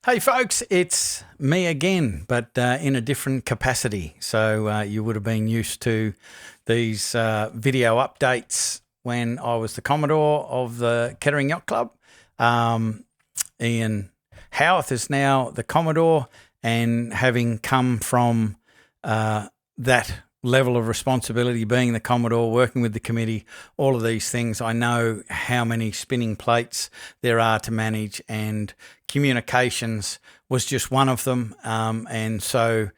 Hey folks, it's me again, but in a different capacity. So you would have been used to these video updates when I was the Commodore of the Kettering Yacht Club. Ian Howarth is now the Commodore, and having come from that level of responsibility, being the Commodore, working with the committee, all of these things, I know how many spinning plates there are to manage, and communications was just one of them. And so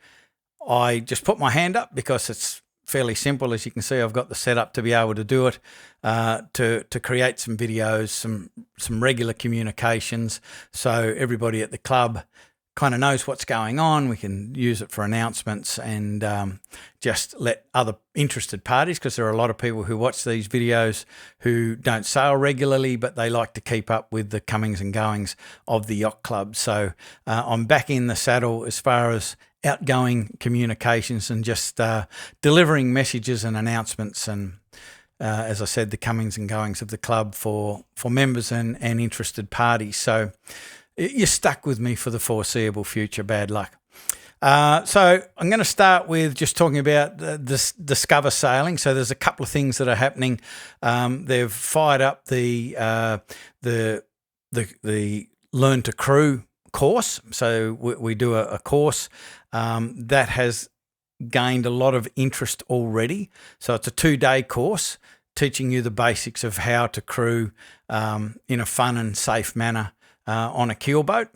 I just put my hand up because it's fairly simple. As you can see, I've got the setup to be able to do it, to create some videos, some regular communications, so everybody at the club kind of knows what's going on. We can use it for announcements and just let other interested parties, because there are a lot of people who watch these videos who don't sail regularly, but they like to keep up with the comings and goings of the yacht club. So I'm back in the saddle as far as outgoing communications and just delivering messages and announcements and as I said, the comings and goings of the club for members and interested parties. So you're stuck with me for the foreseeable future. Bad luck. So I'm going to start with just talking about this Discover Sailing. So there's a couple of things that are happening. They've fired up the Learn to Crew course. So we do a course that has gained a lot of interest already. So it's a 2-day course teaching you the basics of how to crew in a fun and safe manner on a keelboat.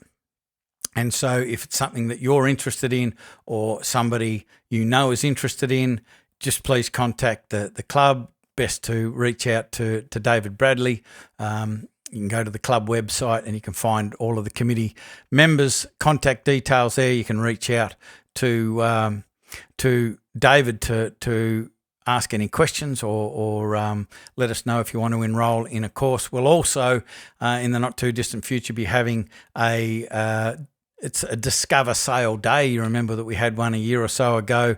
And so if it's something that you're interested in or somebody you know is interested in, just please contact the club. Best to reach out to David Bradley. You can go to the club website and you can find all of the committee members' contact details there. You can reach out to David to ask any questions or let us know if you want to enrol in a course. We'll also, in the not too distant future, be having it's a Discover Sail Day. You remember that we had one a year or so ago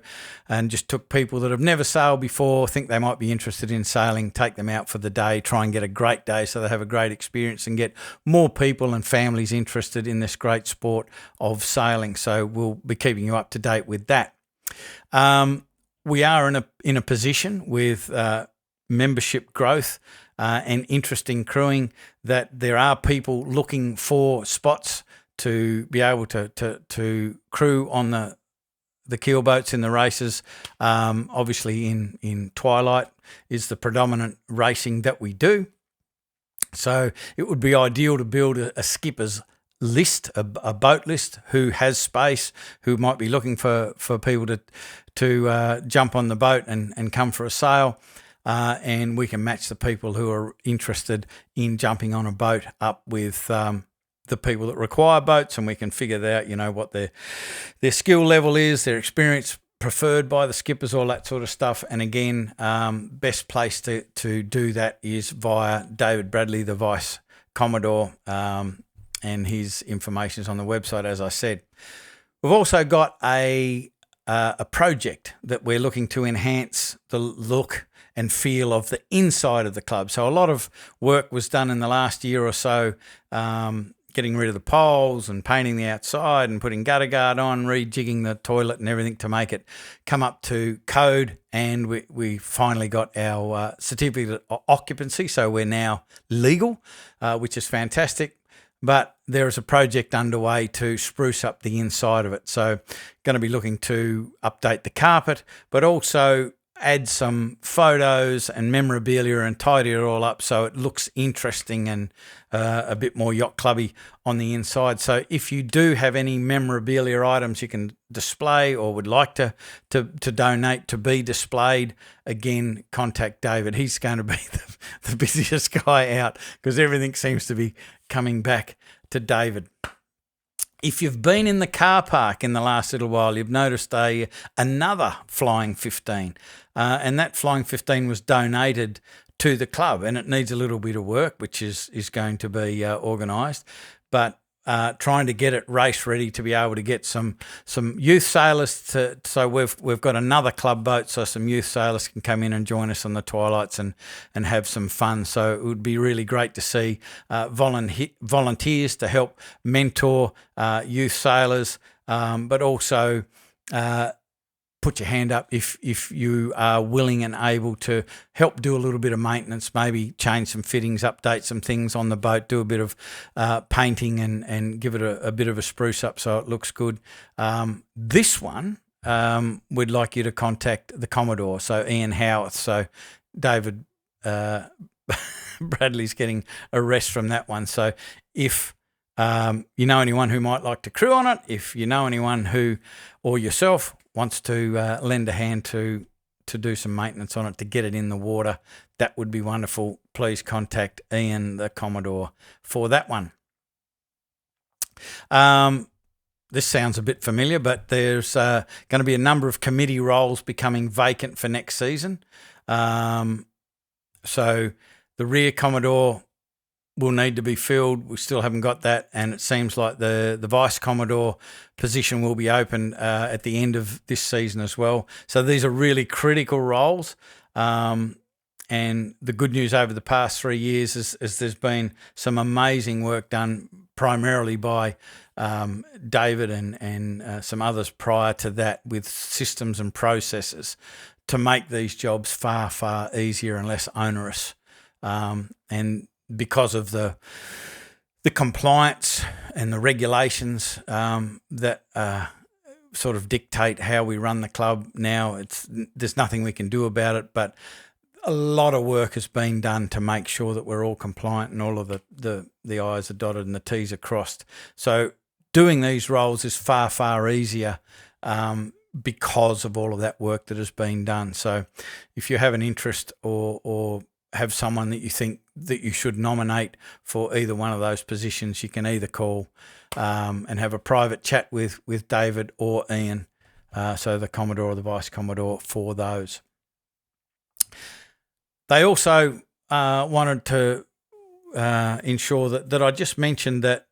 and just took people that have never sailed before, think they might be interested in sailing, take them out for the day, try and get a great day so they have a great experience and get more people and families interested in this great sport of sailing. So we'll be keeping you up to date with that. We are in a position with membership growth and interest in crewing that there are people looking for spots to be able to crew on the keelboats in the races. Obviously in twilight is the predominant racing that we do. So it would be ideal to build a skipper's list, a boat list, who has space, who might be looking for people to jump on the boat and come for a sail, and we can match the people who are interested in jumping on a boat up with the people that require boats, and we can figure out, what their skill level is, their experience preferred by the skippers, all that sort of stuff. And again, best place to do that is via David Bradley, the Vice Commodore, and his information is on the website, as I said. We've also got a project that we're looking to enhance the look and feel of the inside of the club. So a lot of work was done in the last year or so, getting rid of the poles and painting the outside and putting gutter guard on, rejigging the toilet and everything to make it come up to code. And we finally got our certificate of occupancy, so we're now legal, which is fantastic. But there is a project underway to spruce up the inside of it. So going to be looking to update the carpet, but also add some photos and memorabilia and tidy it all up so it looks interesting and a bit more yacht clubby on the inside. So if you do have any memorabilia items you can display or would like to donate to be displayed, again, contact David. He's going to be the busiest guy out because everything seems to be coming back to David. If you've been in the car park in the last little while, you've noticed another Flying 15, and that Flying 15 was donated to the club, and it needs a little bit of work, which is going to be organised. But trying to get it race ready to be able to get some youth sailors so we've got another club boat so some youth sailors can come in and join us on the twilights and have some fun. So it would be really great to see volunteers to help mentor youth sailors, but also put your hand up if you are willing and able to help do a little bit of maintenance, maybe change some fittings, update some things on the boat, do a bit of painting and give it a bit of a spruce up so it looks good. This one, we'd like you to contact the Commodore, so Ian Howarth. So David Bradley's getting a rest from that one. So if you know anyone who might like to crew on it, if you know anyone who, or yourself, wants to lend a hand to do some maintenance on it, to get it in the water, that would be wonderful. Please contact Ian, the Commodore, for that one. This sounds a bit familiar, but there's going to be a number of committee roles becoming vacant for next season. So the rear Commodore will need to be filled. We still haven't got that, and it seems like the Vice Commodore position will be open at the end of this season as well. So these are really critical roles, and the good news over the past 3 years is there's been some amazing work done primarily by David and some others prior to that with systems and processes to make these jobs far, far easier and less onerous. And because of the compliance and the regulations that sort of dictate how we run the club now, there's nothing we can do about it, but a lot of work has been done to make sure that we're all compliant and all of the I's are dotted and the T's are crossed. So doing these roles is far, far easier because of all of that work that has been done. So if you have an interest or have someone that you think that you should nominate for either one of those positions, you can either call and have a private chat with David or Ian, so the Commodore or the Vice Commodore, for those. They also wanted to ensure that I just mentioned that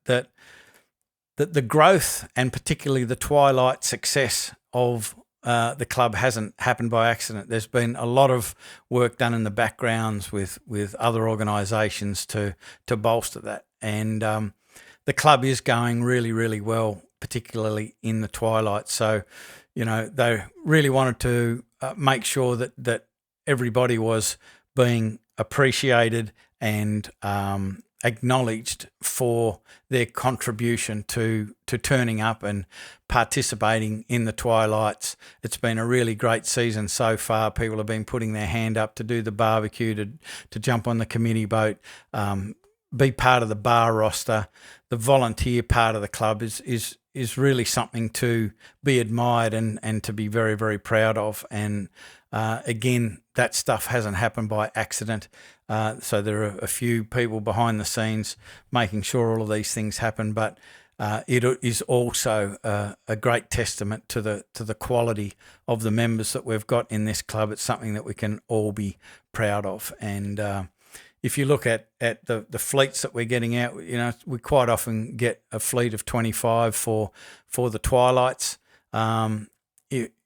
the growth and particularly the twilight success of the club hasn't happened by accident. There's been a lot of work done in the backgrounds with other organisations to bolster that, and the club is going really, really well, particularly in the twilight. So, you know, they really wanted to make sure that everybody was being appreciated and acknowledged for their contribution to turning up and participating in the twilights. It's been a really great season so far. People have been putting their hand up to do the barbecue, to jump on the committee boat, be part of the bar roster. The volunteer part of the club is really something to be admired and to be very, very proud of. And again, that stuff hasn't happened by accident. So there are a few people behind the scenes making sure all of these things happen, but it is also a great testament to the quality of the members that we've got in this club. It's something that we can all be proud of. And if you look at the fleets that we're getting out, you know, we quite often get a fleet of 25 for the twilights.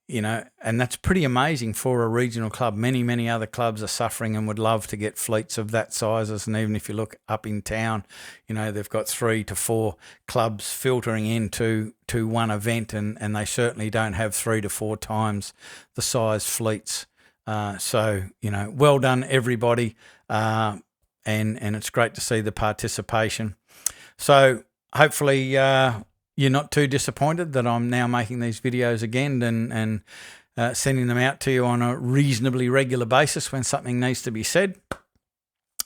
You know, and that's pretty amazing for a regional club. Many, many other clubs are suffering and would love to get fleets of that sizes. And even if you look up in town, you know, they've got 3 to 4 clubs filtering into one event, and they certainly don't have 3 to 4 times the size fleets. So, you know, well done, everybody. And it's great to see the participation. So hopefully you're not too disappointed that I'm now making these videos again and sending them out to you on a reasonably regular basis when something needs to be said.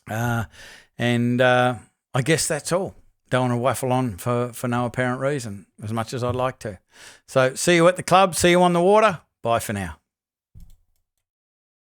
And I guess that's all. Don't want to waffle on for no apparent reason as much as I'd like to. So see you at the club. See you on the water. Bye for now.